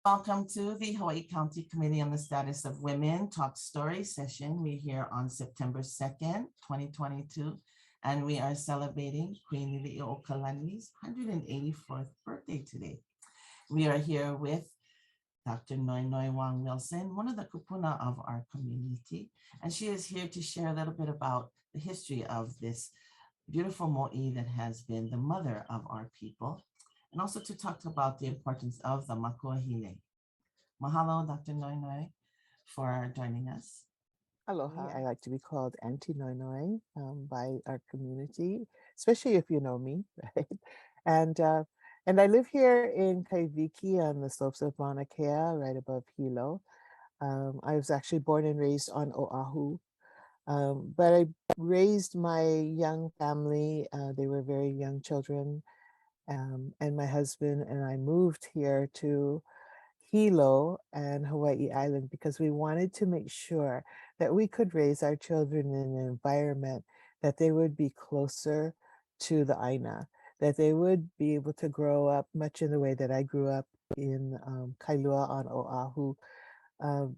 Welcome to the Hawaii County Committee on the Status of Women Talk Story session. We're here on September 2nd, 2022, and we are celebrating Queen Liliuokalani's 184th birthday today. We are here with Dr. Noe Noe Wong-Wilson, one of the kupuna of our community, and she is here to share a little bit about the history of this beautiful mo'i that has been the mother of our people, and also to talk about the importance of the makuahine. Mahalo, Dr. Noe Noe, for joining us. Aloha. I like to be called Aunty Noe Noe by our community, especially if you know me, right? And and I live here in Kaiviki on the slopes of Mauna Kea, right above Hilo. I was actually born and raised on Oahu, but I raised my young family. They were very young children, and my husband and I moved here to Hilo and Hawaii Island because we wanted to make sure that we could raise our children in an environment that they would be closer to the āina, that they would be able to grow up much in the way that I grew up in Kailua on Oahu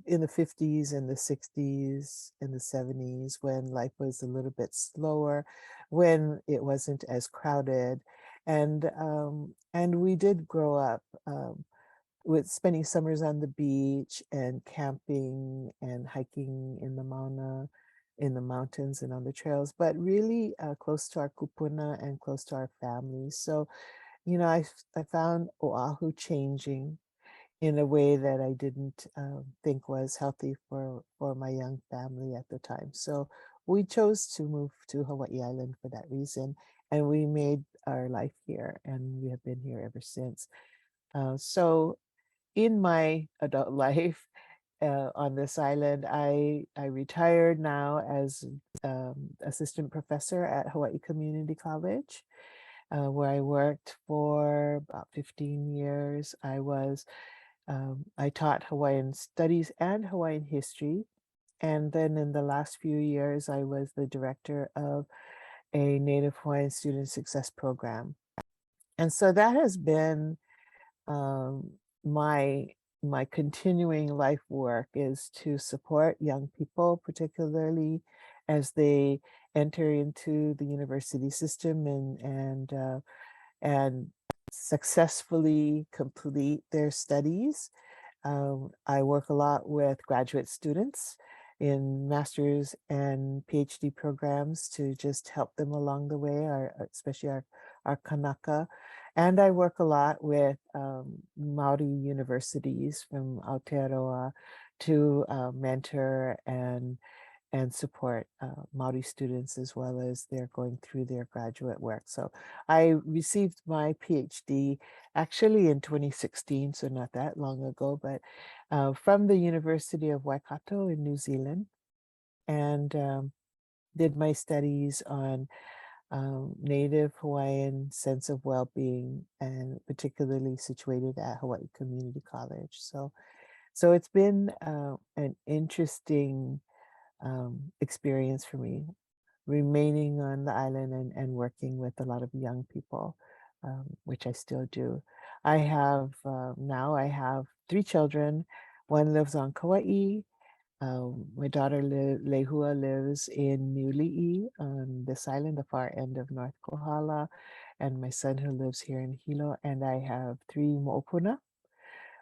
in the 50s and the 60s and the 70s when life was a little bit slower, when it wasn't as crowded. And we did grow up with spending summers on the beach and camping and hiking in the Mauna, in the mountains and on the trails, but really close to our kupuna and close to our families. So, you know, I found Oahu changing in a way that I didn't think was healthy for my young family at the time. So we chose to move to Hawaii Island for that reason. And we made our life here and we have been here ever since. So in my adult life on this island, I retired now as assistant professor at Hawaii Community College, where I worked for about 15 years. I taught Hawaiian studies and Hawaiian history. And then in the last few years, I was the director of a Native Hawaiian Student Success Program. And so that has been um, my my continuing life work is to support young people, particularly as they enter into the university system and successfully complete their studies. I work a lot with graduate students in master's and PhD programs to just help them along the way, especially our kanaka. And I work a lot with Maori universities from Aotearoa to mentor and support Maori students as well as they're going through their graduate work. So I received my PhD actually in 2016, so not that long ago, but from the University of Waikato in New Zealand, and did my studies on Native Hawaiian sense of well-being, and particularly situated at Hawaii Community College. So it's been an interesting experience for me, remaining on the island and working with a lot of young people, which I still do. I have now I have 3 children. One lives on Kauai. My daughter Lehua lives in Niuli'i on this island, the far end of North Kohala, and my son who lives here in Hilo. And I have 3 mo'opuna,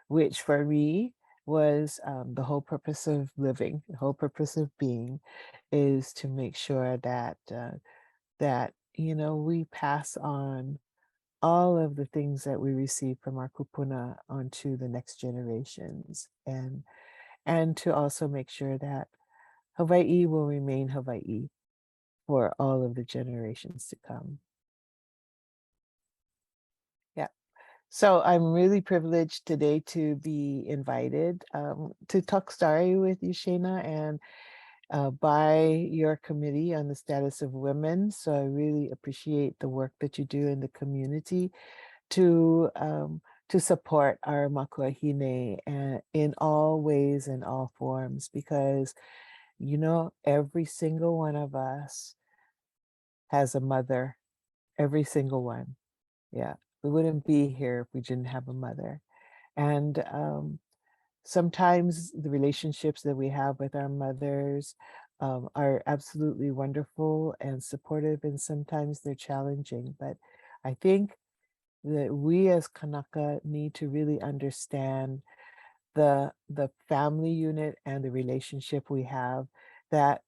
which for me was the whole purpose of living, the whole purpose of being, is to make sure that that we pass on all of the things that we receive from our kupuna onto the next generations, and to also make sure that Hawaii will remain Hawaii for all of the generations to come. Yeah. So I'm really privileged today to be invited to talk story with you, Shana, and by your committee on the status of women. So I really appreciate the work that you do in the community to support our makuahine in all ways and all forms, because every single one of us has a mother, every single one. Yeah, we wouldn't be here if we didn't have a mother. And sometimes the relationships that we have with our mothers are absolutely wonderful and supportive, and sometimes they're challenging. But I think that we as Kanaka need to really understand the family unit and the relationship we have that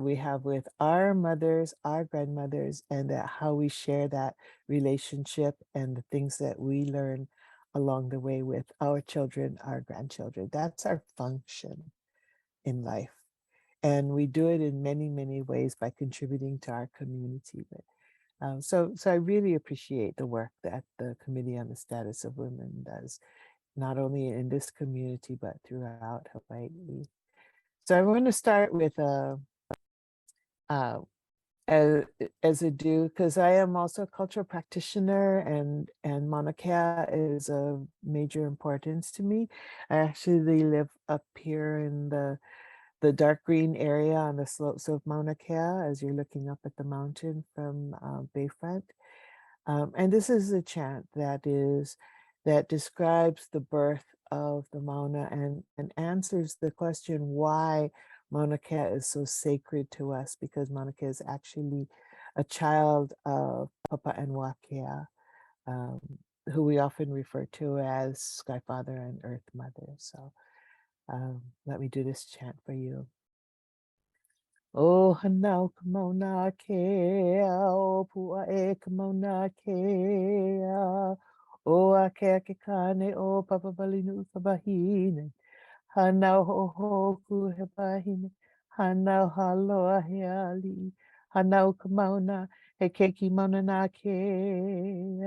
we have with our mothers, our grandmothers, and that how we share that relationship and the things that we learn along the way with our children, our grandchildren. That's our function in life. And we do it in many, many ways by contributing to our community. But so I really appreciate the work that the Committee on the Status of Women does, not only in this community, but throughout Hawaii. So I want to start with uh, as a do, because I am also a cultural practitioner, and Mauna Kea is of major importance to me. I actually live up here in the dark green area on the slopes of Mauna Kea as you're looking up at the mountain from Bayfront. And this is a chant that describes the birth of the Mauna and answers the question why Mauna Kea is so sacred to us, because Mauna Kea is actually a child of Papa and Haumea, um, who we often refer to as Sky Father and Earth Mother. So let me do this chant for you. O Hānau ka mauna kea, o pua e ka mauna kea, o a kea ke kane o Papa Balinu ka wahine, Hānau hohoku he wahine, Hānau haloa he ali, Hānau ka mauna he keiki mauna nā kea,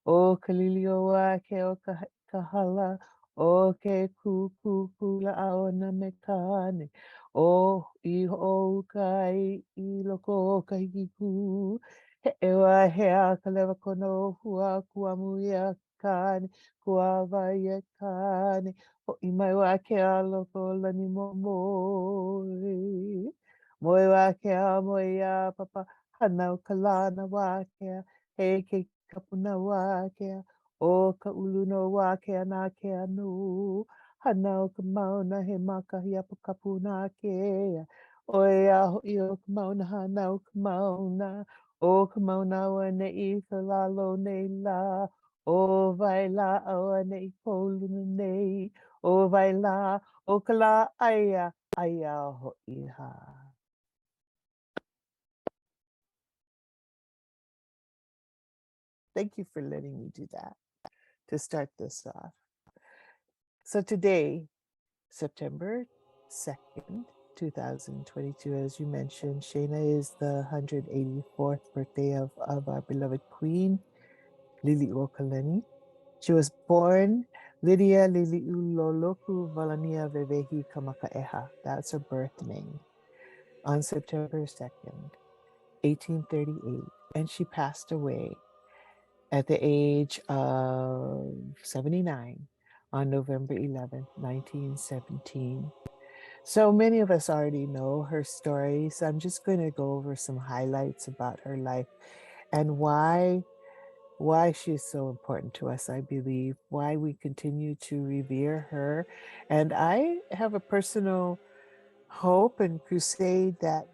o ka lilioa ke o ka hala, o ke kukula aona me kane, o I o kai I loko o ka hiki ku. He ewa hea ka lewa kono hua kua muia kane, kua vai e kane. O I mai wa ke a loko lani mo moi. Moi wa ke a moi a papa Hānau ka lana wa ke a. He ke kapuna wa ke a. O ka ulu no wa ke a nā ke anu. Hānau ka mauna he makahi a kapuna ke a. Oi a ho'i o ka mauna Hānau ka mauna. O ka mauna wa ne'i ka lalo nei la. O vai la aua ne'i koluna nei. O vai la o ka la aia aia ho'i ha. Thank you for letting me do that to start this off. So today, September 2nd, 2022, as you mentioned, Shayna, is the 184th birthday of our beloved Queen Liliuokalani. She was born Lydia Liliuokalani Vevehi Kamakaeha. That's her birth name. On September 2nd, 1838. And she passed away at the age of 79 on November 11th, 1917. So many of us already know her story, so I'm just going to go over some highlights about her life and why she's so important to us, I believe, why we continue to revere her. And I have a personal hope and crusade that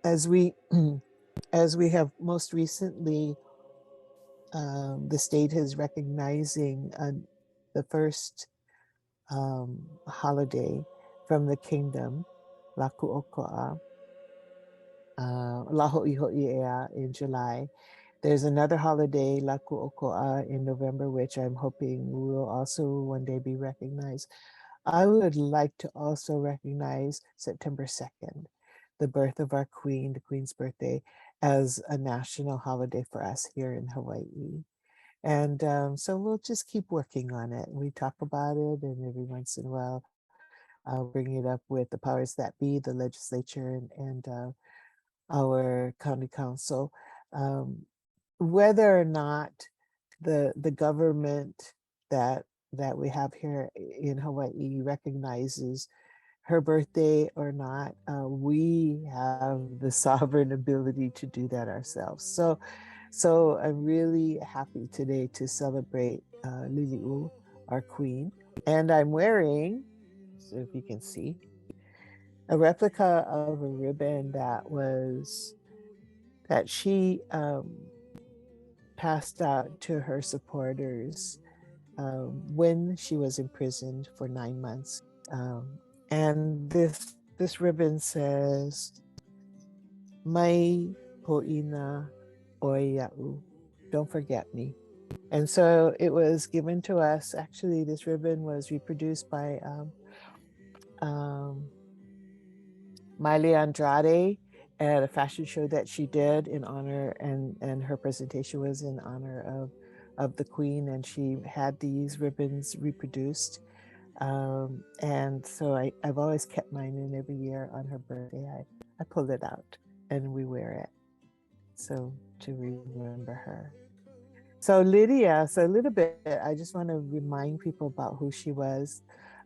as we as we have most recently, the state is recognizing the first holiday from the kingdom, Laku'oko'a, Laho'iho'i'ea in July. There's another holiday, Laku'oko'a, in November, which I'm hoping will also one day be recognized. I would like to also recognize September 2nd, the birth of our queen, the queen's birthday, as a national holiday for us here in Hawaii. And so we'll just keep working on it. We talk about it, and every once in a while, I'll bring it up with the powers that be, the legislature, and our county council. Whether or not the government that we have here in Hawaii recognizes her birthday or not, we have the sovereign ability to do that ourselves. So I'm really happy today to celebrate Lili'u, our queen. And I'm wearing, so if you can see, a replica of a ribbon that she passed out to her supporters when she was imprisoned for 9 months. And this ribbon says, "Mai po'ina oia'u," don't forget me. And so it was given to us. Actually, this ribbon was reproduced by um, Miley Andrade at a fashion show that she did in honor, and her presentation was in honor of the Queen, and she had these ribbons reproduced. And so I've always kept mine in every year on her birthday. I pull it out and we wear it. So to remember her. So Lydia, so a little bit, I just want to remind people about who she was.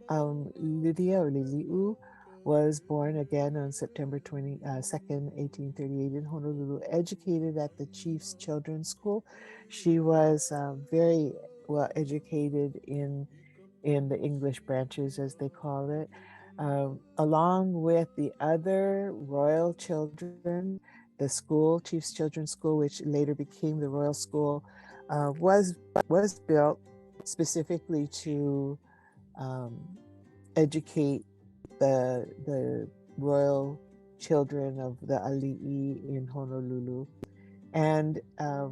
Lydia or Lili'u was born again on September 22nd, 1838 in Honolulu, educated at the Chief's Children's School. She was very well educated in the English branches, as they call it, along with the other royal children. The school, Chief's Children's School, which later became the Royal School, was built specifically to educate the royal children of the ali'i in Honolulu. And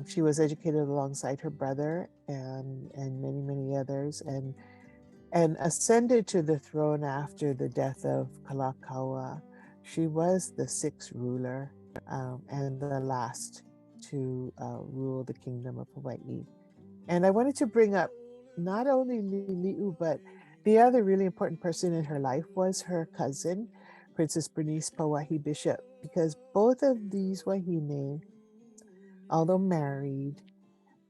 she was educated alongside her brother and many others, and ascended to the throne after the death of Kalakaua. She was the sixth ruler and the last to rule the kingdom of Hawaii. And I wanted to bring up not only Lili'u, but the other really important person in her life was her cousin, Princess Bernice Pauahi Bishop, because both of these wahine, although married,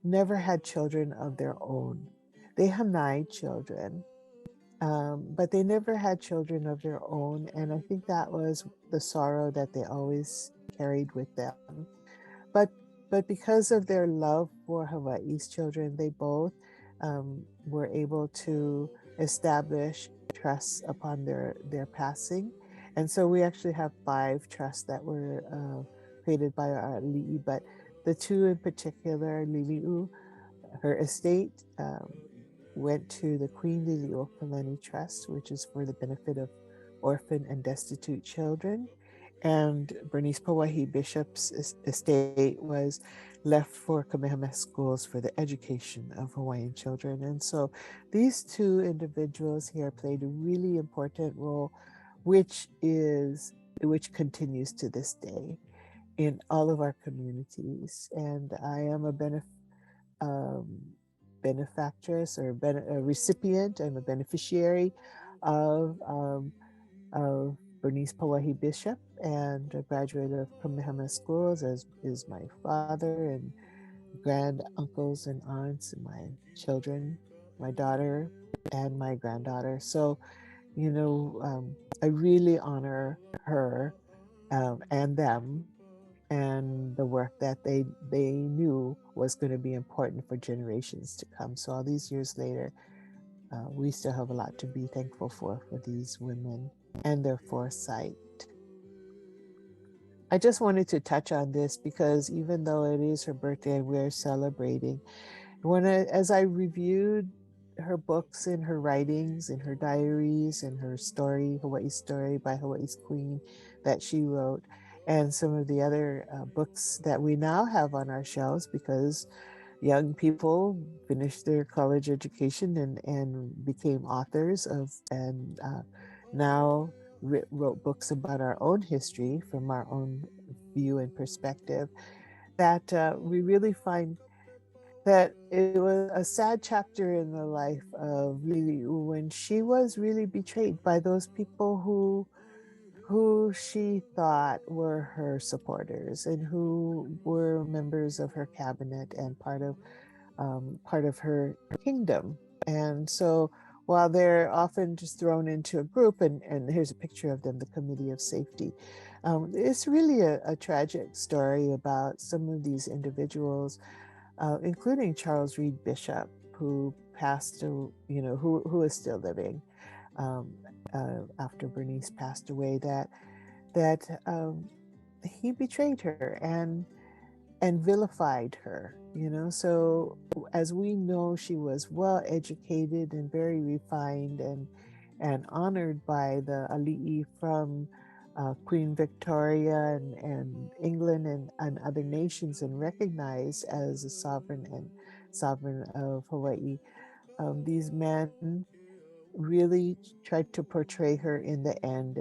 never had children of their own. They Hānai children, but they never had children of their own. And I think that was the sorrow that they always carried with them. But because of their love for Hawaii's children, they both were able to establish trusts upon their passing. And so we actually have 5 trusts that were created by our li'i, but the 2 in particular, Lili'u, her estate went to the Queen Liliuokalani Trust, which is for the benefit of orphan and destitute children. And Bernice Pauahi Bishop's estate was left for Kamehameha schools for the education of Hawaiian children. And so these 2 individuals here played a really important role, which continues to this day in all of our communities. And I am a benefactress or a recipient. I'm a beneficiary of Bernice Pauahi Bishop, and a graduate of Kamehameha schools, as is my father and grand uncles and aunts and my children, my daughter and my granddaughter. So, I really honor her and them and the work that they knew was going to be important for generations to come. So all these years later, we still have a lot to be thankful for these women and their foresight. I just wanted to touch on this because even though it is her birthday and we're celebrating, as I reviewed her books and her writings and her diaries and her story, Hawaii's Story by Hawaii's Queen, that she wrote, and some of the other books that we now have on our shelves because young people finished their college education and became authors and now wrote books about our own history from our own view and perspective, that we really find that it was a sad chapter in the life of Lili'u when she was really betrayed by those people who she thought were her supporters and who were members of her cabinet and part of her kingdom. And so while they're often just thrown into a group, and here's a picture of them, the Committee of Safety, it's really a tragic story about some of these individuals, including Charles Reed Bishop, who passed, who is still living um, after Bernice passed away, that he betrayed her and vilified her. So as we know, she was well educated and very refined and honored by the ali'i from Queen Victoria and England and other nations, and recognized as a sovereign of Hawaii. These men really tried to portray her in the end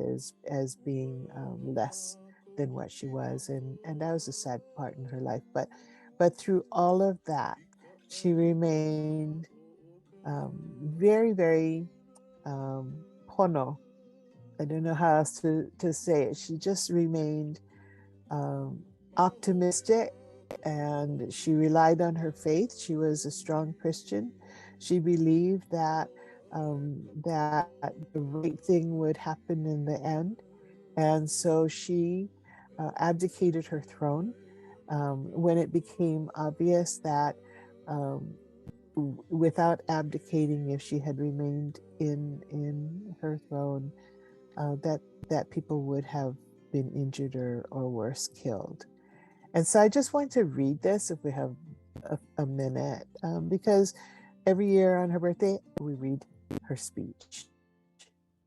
as being less than what she was, and that was a sad part in her life. But through all of that, she remained very, very pono. I don't know how else to say it. She just remained um, optimistic, and she relied on her faith. She was a strong Christian. She believed that the right thing would happen in the end, and so she abdicated her throne when it became obvious that um, without abdicating, if she had remained in her throne, that people would have been injured or worse, killed. And so I just want to read this if we have a minute, because every year on her birthday, we read her speech.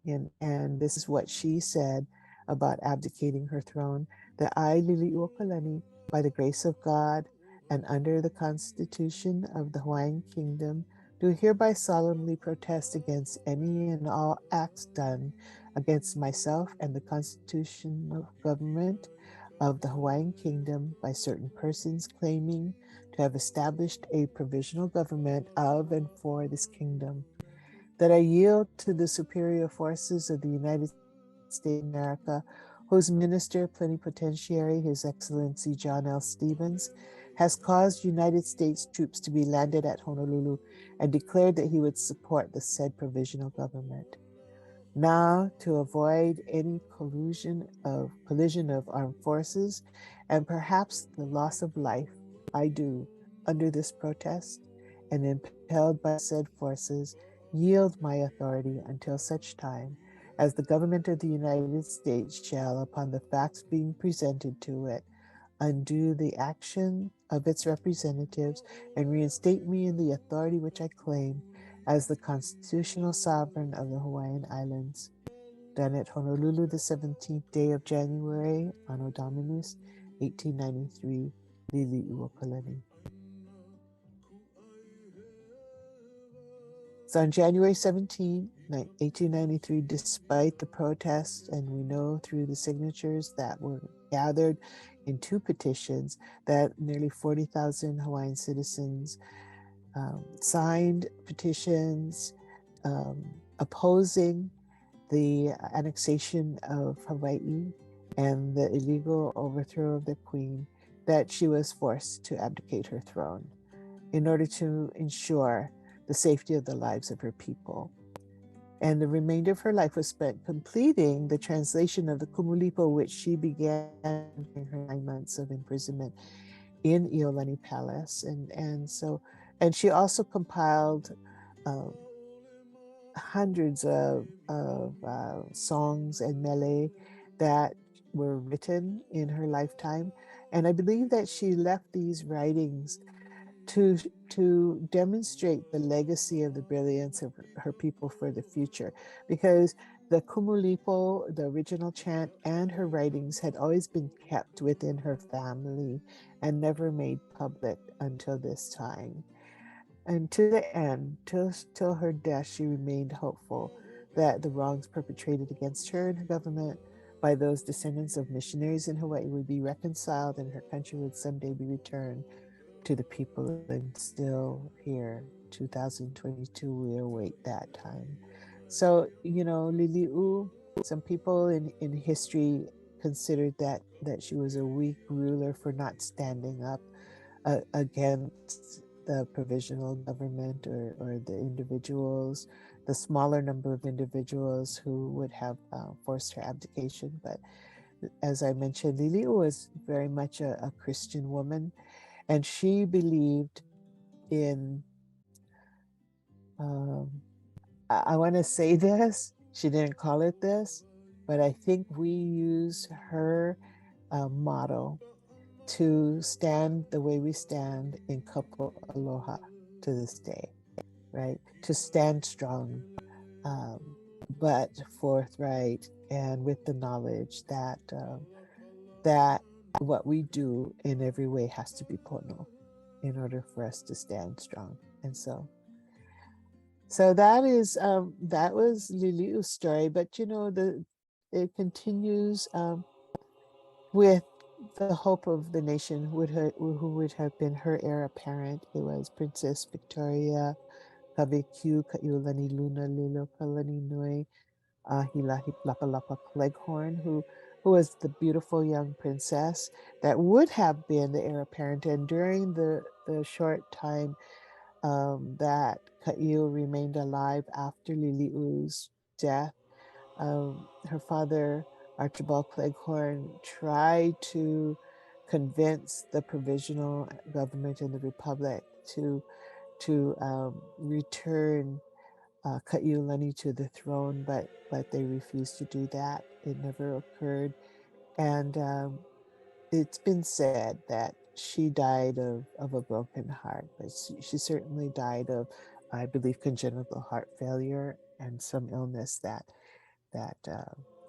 And this is what she said about abdicating her throne: that I, Liliuokalani, by the grace of God and under the Constitution of the Hawaiian Kingdom, do hereby solemnly protest against any and all acts done against myself and the constitutional government of the Hawaiian Kingdom by certain persons claiming to have established a provisional government of and for this kingdom, that I yield to the superior forces of the United States of America, whose minister plenipotentiary, His Excellency John L. Stevens, has caused United States troops to be landed at Honolulu and declared that he would support the said provisional government. Now, to avoid any collision of armed forces and perhaps the loss of life, I do, under this protest and impelled by said forces, yield my authority until such time as the government of the United States shall, upon the facts being presented to it, undo the action of its representatives and reinstate me in the authority which I claim as the constitutional sovereign of the Hawaiian Islands. Done at Honolulu, the 17th day of January, Anno Dominus 1893, Liliuokalani. So on January 17, 1893, despite the protests, and we know through the signatures that were gathered in 2 petitions that nearly 40,000 Hawaiian citizens signed petitions opposing the annexation of Hawaii and the illegal overthrow of the queen, that she was forced to abdicate her throne in order to ensure the safety of the lives of her people. And the remainder of her life was spent completing the translation of the Kumulipo, which she began during her 9 months of imprisonment in Iolani Palace. And she also compiled hundreds of songs and mele that were written in her lifetime. And I believe that she left these writings to demonstrate the legacy of the brilliance of her people for the future, because the Kumulipo, the original chant, and her writings had always been kept within her family and never made public until this time. And to the end, till her death, she remained hopeful that the wrongs perpetrated against her and her government by those descendants of missionaries in Hawaii would be reconciled and her country would someday be returned to the people. And still here, 2022, we await that time. So, Lili'u, some people in history considered that she was a weak ruler for not standing up against the provisional government or the individuals, the smaller number of individuals who would have forced her abdication. But as I mentioned, Lili'u was very much a Christian woman, and she believed in Um, I want to say this. She didn't call it this, but I think we use her motto to stand the way we stand in kapo aloha to this day, right? To stand strong, um, but forthright and with the knowledge that what we do in every way has to be pono in order for us to stand strong. And so that was Liliu's story, but it continues with the hope of the nation who would have been her heir apparent. It was Princess Victoria Kaiulani Luna Liliuokalani Noe Hilahi Lapa Lapa Cleghorn, who was the beautiful young princess that would have been the heir apparent. And during the short time that Kaiu remained alive after Liliu's death, her father, Archibald Cleghorn, tried to convince the provisional government in the Republic to return Kaiulani to the throne, but they refused to do that. It never occurred, and it's been said that she died of a broken heart, but she certainly died of, I believe, congenital heart failure and some illness that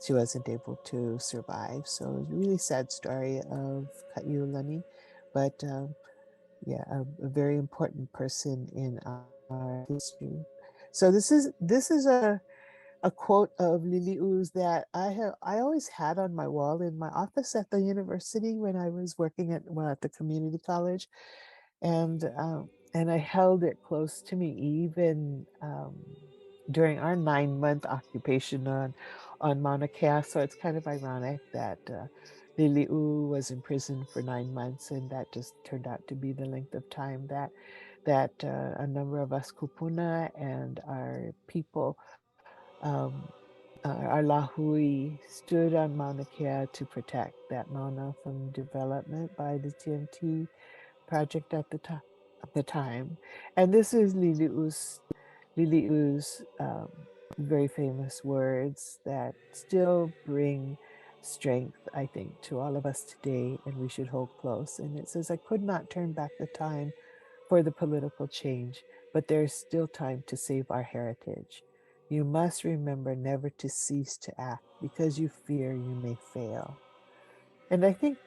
she wasn't able to survive. So it's a really sad story of Kaiulani, but yeah, a very important person in our history. So this is a quote of Liliu's that I always had on my wall in my office at the university when I was working at the community college, and I held it close to me even during our 9-month occupation on Mauna Kea. So it's kind of ironic that Liliu was in prison for 9 months, and that just turned out to be the length of time that a number of us kupuna and our people, um, our lahui, stood on Mauna Kea to protect that Mauna from development by the TNT project at the time. And this is Liliu's very famous words that still bring strength, I think, to all of us today, and we should hold close. And it says, I could not turn back the time for the political change, but there is still time to save our heritage. You must remember never to cease to act because you fear you may fail. And I think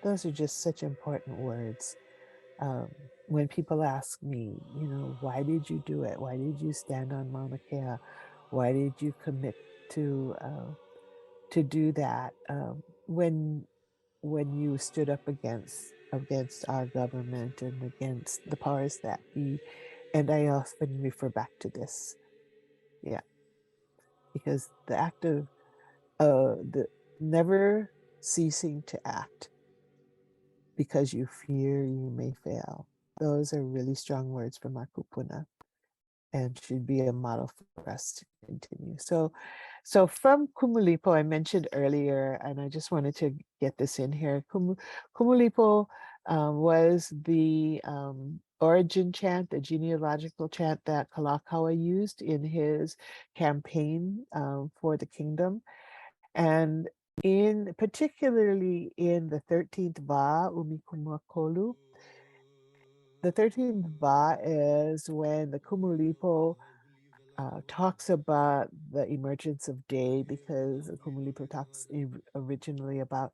those are just such important words. When people ask me, why did you do it? Why did you stand on Mauna Kea? Why did you commit to do that? When you stood up against our government and against the powers that be, and I often refer back to this, yeah, because the act of the never ceasing to act because you fear you may fail. Those are really strong words from our kupuna and should be a model for us to continue. So from Kumulipo, I mentioned earlier, and I just wanted to get this in here. Kumulipo was the origin chant, the genealogical chant that Kalakaua used in his campaign for the kingdom. And particularly in the 13th Va, Umikumakolu, the 13th Va is when the Kumulipo talks about the emergence of day, because Kumulipo talks originally about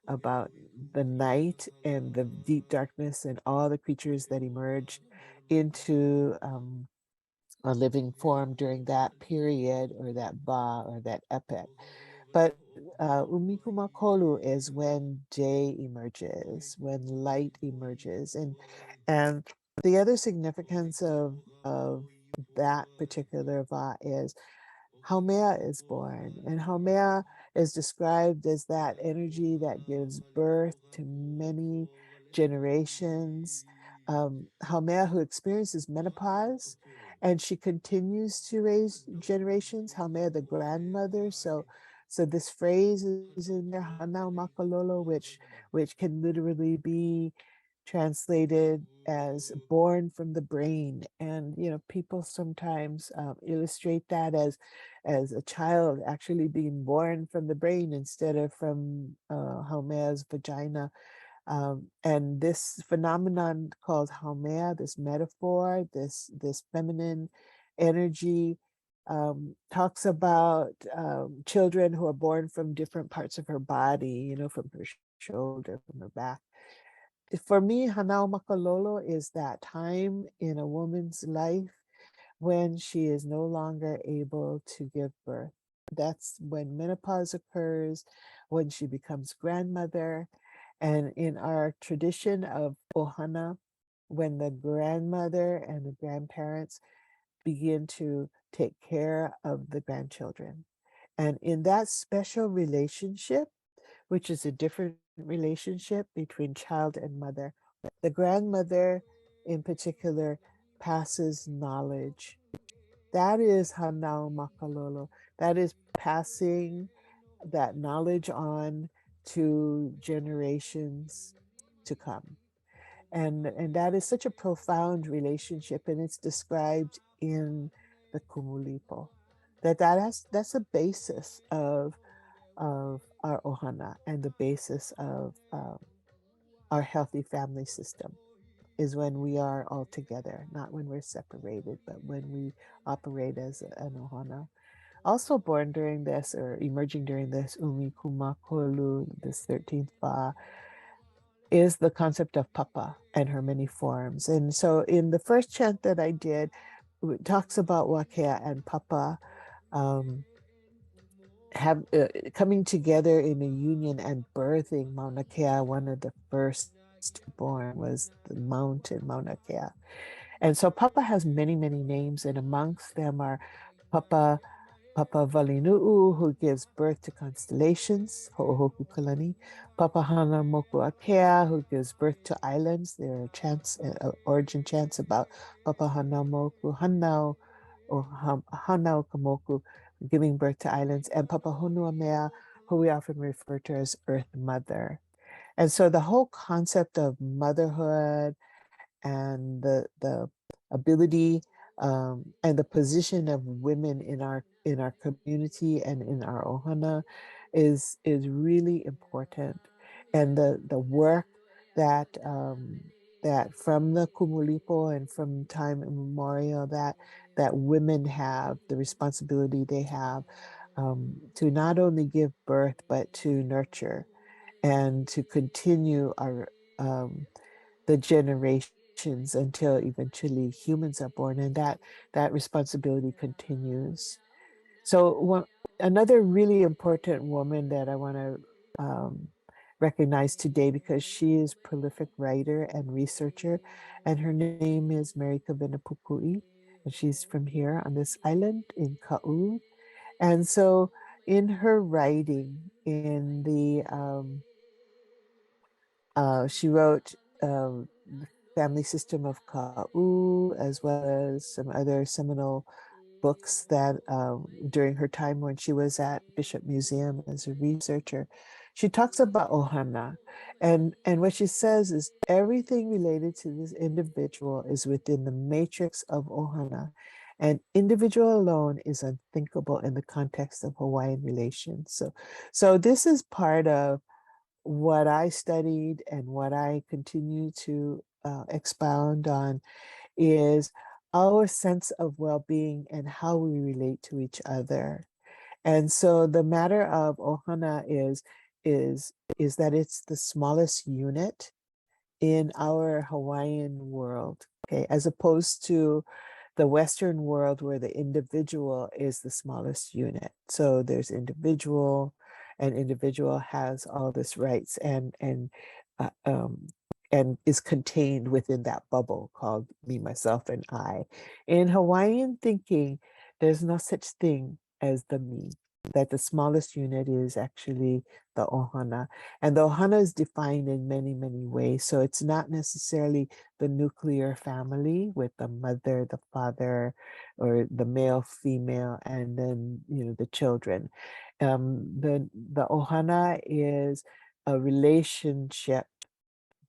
the night and the deep darkness and all the creatures that emerged into a living form during that period or that Va or that epoch. But Umikumakolu is when day emerges, when light emerges, and the other significance of that particular Va is Haumea is born, and Haumea is described as that energy that gives birth to many generations. Haumea, who experiences menopause, and she continues to raise generations. Haumea, the grandmother. So this phrase is in there, Hānau Makalolo, which can literally be translated as born from the brain. And, people sometimes illustrate that as a child actually being born from the brain instead of from Haumea's vagina. And this phenomenon called Haumea, this metaphor, this feminine energy, talks about children who are born from different parts of her body, from her shoulder, from her back. For me, Hānau Makalolo is that time in a woman's life when she is no longer able to give birth. That's when menopause occurs, when she becomes grandmother. And in our tradition of ohana, when the grandmother and the grandparents begin to take care of the grandchildren. And in that special relationship, which is a different relationship between child and mother, the grandmother in particular passes knowledge. That is Hānau Makalolo. That is passing that knowledge on to generations to come. And that is such a profound relationship, and it's described in the Kumulipo. That's the basis of our ohana and the basis of our healthy family system is when we are all together, not when we're separated, but when we operate as an ohana. Also born during this or emerging during this Umi Kumakolu, this 13th Ba, is the concept of Papa and her many forms. And so in the first chant that I did, it talks about Wakea and Papa have coming together in a union and birthing Mauna Kea. One of the first born was the mountain Mauna Kea. And so Papa has many, many names, and amongst them are Papa Valinu'u, who gives birth to constellations, Ho'ohokukalani. Papa Hana Mokuakea, who gives birth to islands. There are chants, origin chants about Papa Hana Moku Hānau, or Hānau Kamoku, giving birth to islands, and Papa Honua Mea, who we often refer to as Earth Mother. And so the whole concept of motherhood and the ability and the position of women in our community and in our ohana is really important. And the work that that from the Kumulipo and from time immemorial that women have, the responsibility they have to not only give birth but to nurture and to continue our the generations until eventually humans are born, and that responsibility continues. So another really important woman that I want to recognize today, because she is prolific writer and researcher, and her name is Mary Kavena Pukui, and she's from here on this island in Ka'u. And so in her writing, in the she wrote the Family System of Ka'u, as well as some other seminal books that during her time when she was at Bishop Museum as a researcher. She talks about ohana, and what she says is everything related to this individual is within the matrix of ohana, and individual alone is unthinkable in the context of Hawaiian relations. So this is part of what I studied and what I continue to expound on is our sense of well-being and how we relate to each other. And so the matter of ohana is that it's the smallest unit in our Hawaiian world, okay, as opposed to the Western world where the individual is the smallest unit. So there's individual, and individual has all this rights uh, um, and is contained within that bubble called me, myself, and I. In Hawaiian thinking, there's no such thing as the me, that the smallest unit is actually the ohana. And the ohana is defined in many, many ways. So it's not necessarily the nuclear family with the mother, the father, or the male, female, and then the children. The ohana is a relationship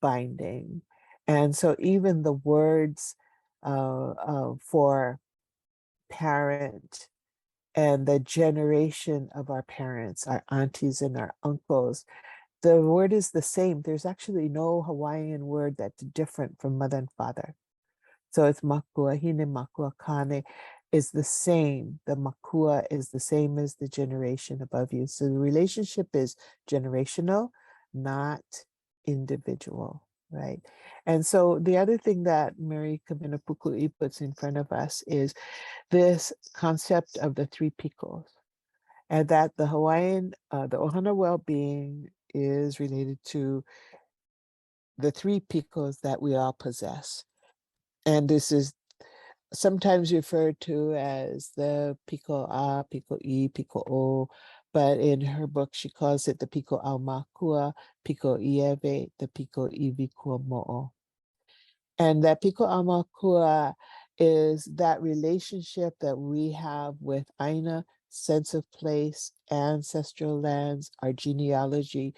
binding. And so even the words for parent and the generation of our parents, our aunties and our uncles, the word is the same. There's actually no Hawaiian word that's different from mother and father. So it's Makuahine Makuahine is the same. The Makua is the same as the generation above you. So the relationship is generational, not individual, right? And so the other thing that Mary Kamina Puku'i puts in front of us is this concept of the three picos, and that the Hawaiian, the ohana well-being is related to the three picos that we all possess. And this is sometimes referred to as the Pico A, Pico E, Pico O, but in her book, she calls it the Pico Aumakua, Pico Ieve, the Pico Ivikua Mo'o. And that Pico Aumakua is that relationship that we have with āina, sense of place, ancestral lands, our genealogy.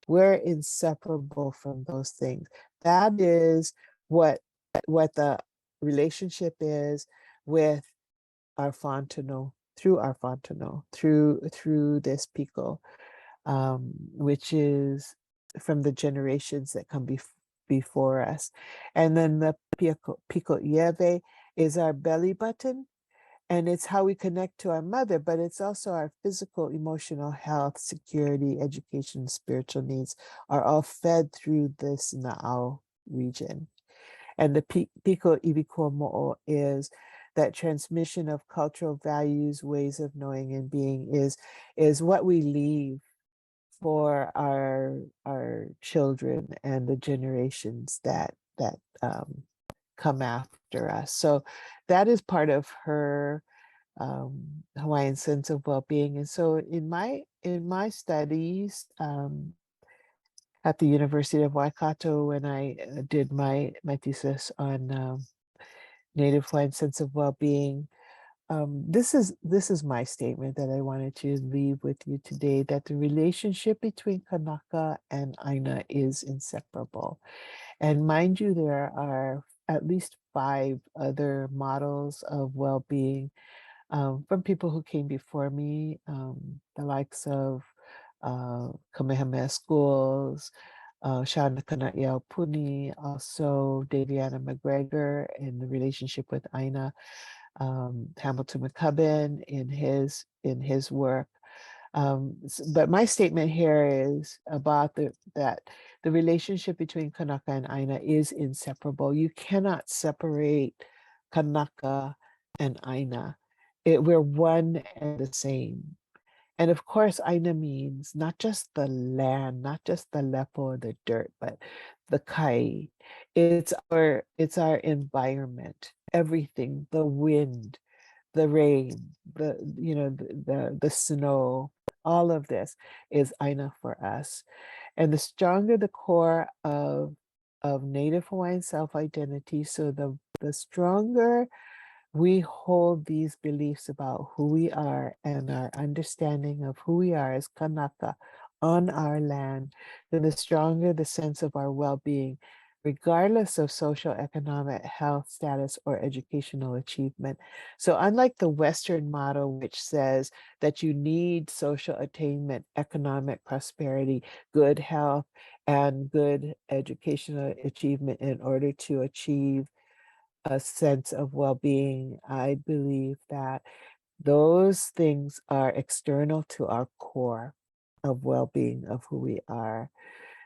We're inseparable from those things. That is what the relationship is with our Fontenot, through our Fontenot, through this Pico, which is from the generations that come before us. And then the Pico Ieve is our belly button, and it's how we connect to our mother, but it's also our physical, emotional health, security, education, spiritual needs are all fed through this Na'au region. And the Pico Ivikua Mo'o is that transmission of cultural values, ways of knowing and being is what we leave for our children and the generations that come after us. So that is part of her Hawaiian sense of well-being. And so in my studies at the University of Waikato, when I did my thesis on Native Hawaiian sense of well-being, this is my statement that I wanted to leave with you today, that the relationship between kanaka and āina is inseparable. And mind you, there are at least 5 other models of well-being from people who came before me, the likes of Kamehameha Schools, Shana Kana'iau Puni, also Daviana McGregor in the relationship with āina, Hamilton McCubbin in his work. But my statement here is about that the relationship between kanaka and āina is inseparable. You cannot separate kanaka and āina. We're one and the same. And of course, āina means not just the land, not just the lepo or the dirt, but the kai. It's our environment, everything, the wind, the rain, the snow, all of this is āina for us. And the stronger the core of Native Hawaiian self-identity, so the stronger we hold these beliefs about who we are and our understanding of who we are as kanaka on our land, then the stronger the sense of our well-being, regardless of social, economic, health status, or educational achievement. So unlike the Western model, which says that you need social attainment, economic prosperity, good health, and good educational achievement in order to achieve a sense of well-being, I believe that those things are external to our core of well-being of who we are.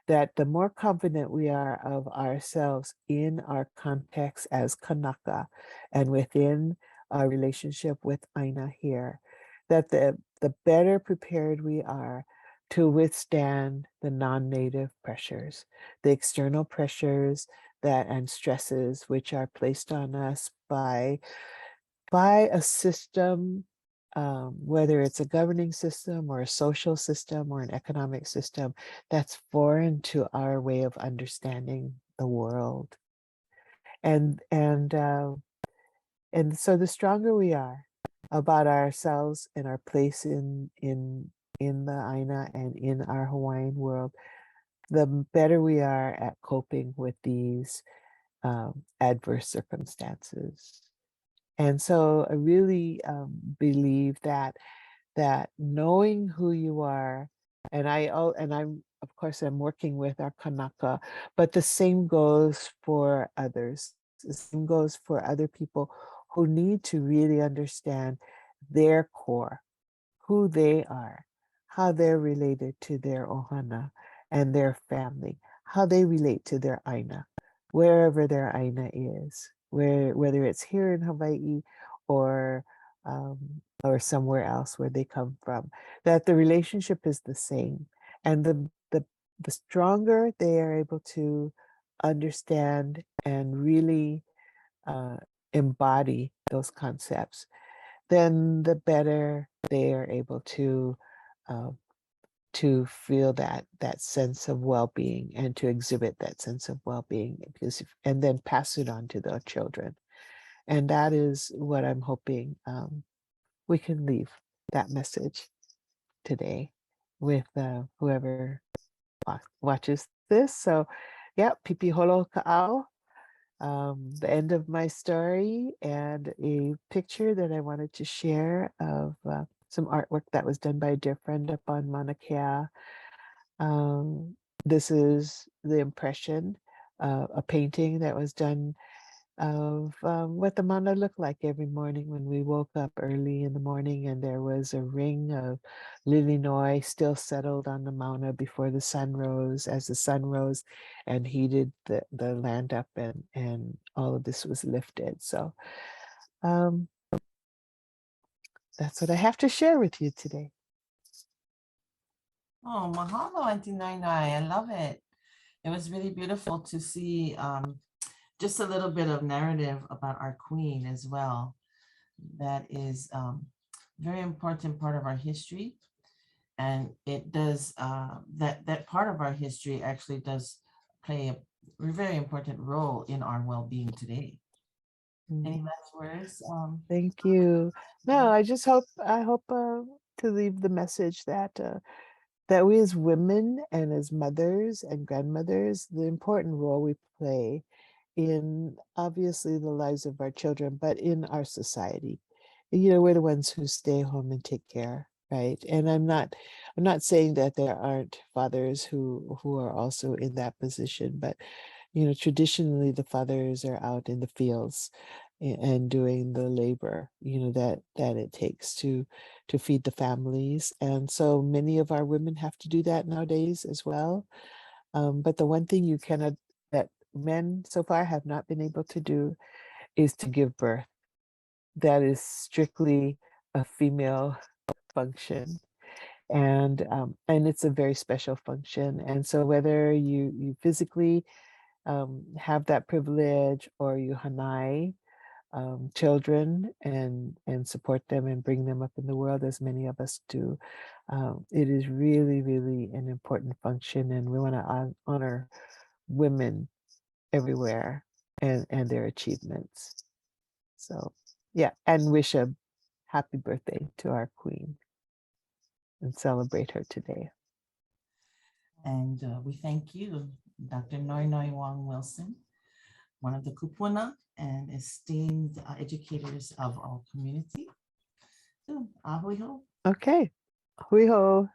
That the more confident we are of ourselves in our context as kanaka and within our relationship with āina here, that the better prepared we are to withstand the non-native pressures, the external pressures and stresses which are placed on us by a system, whether it's a governing system or a social system or an economic system that's foreign to our way of understanding the world. And so the stronger we are about ourselves and our place in the āina and in our Hawaiian world, the better we are at coping with these adverse circumstances. And so I really believe that knowing who you are, and I'm of course I'm working with our kanaka, but the same goes for others. The same goes for other people who need to really understand their core, who they are, how they're related to their ohana and their family, how they relate to their āina, wherever their āina is, whether it's here in Hawaii or somewhere else where they come from, that the relationship is the same. And the stronger they are able to understand and really embody those concepts, then the better they are able uh, to feel that sense of well-being and to exhibit that sense of well-being, and then pass it on to their children. And that is what I'm hoping we can leave that message today with whoever watches this. So, yeah, pipi holo ka'au. The end of my story, and a picture that I wanted to share of some artwork that was done by a dear friend up on Mauna Kea. This is the impression, a painting that was done of what the Mauna looked like every morning when we woke up early in the morning, and there was a ring of Lili'uokalani still settled on the Mauna before the sun rose, as the sun rose and heated the land up, and all of this was lifted. So um, that's what I have to share with you today. Oh, mahalo, Aunty Noe Noe. I love it. It was really beautiful to see just a little bit of narrative about our queen as well. That is very important part of our history. And it does, that part of our history actually does play a very important role in our well-being today. Any last words? Thank you. No, I hope to leave the message that that we as women and as mothers and grandmothers, the important role we play in obviously the lives of our children, but in our society. You know, we're the ones who stay home and take care, right? And I'm not saying that there aren't fathers who are also in that position, but you know, traditionally the fathers are out in the fields and doing the labor, you know, that it takes to feed the families. And so many of our women have to do that nowadays as well. But the one thing that men so far have not been able to do is to give birth. That is strictly a female function. And it's a very special function. And so whether you physically have that privilege, or you hanai children and support them and bring them up in the world, as many of us do, it is really, really an important function, and we want to honor women everywhere and their achievements. So yeah, and wish a happy birthday to our queen and celebrate her today. And we thank you, Dr. Noe Noe Wong-Wilson, one of the kupuna and esteemed educators of our community. So, ahui ho. Okay, hui ho.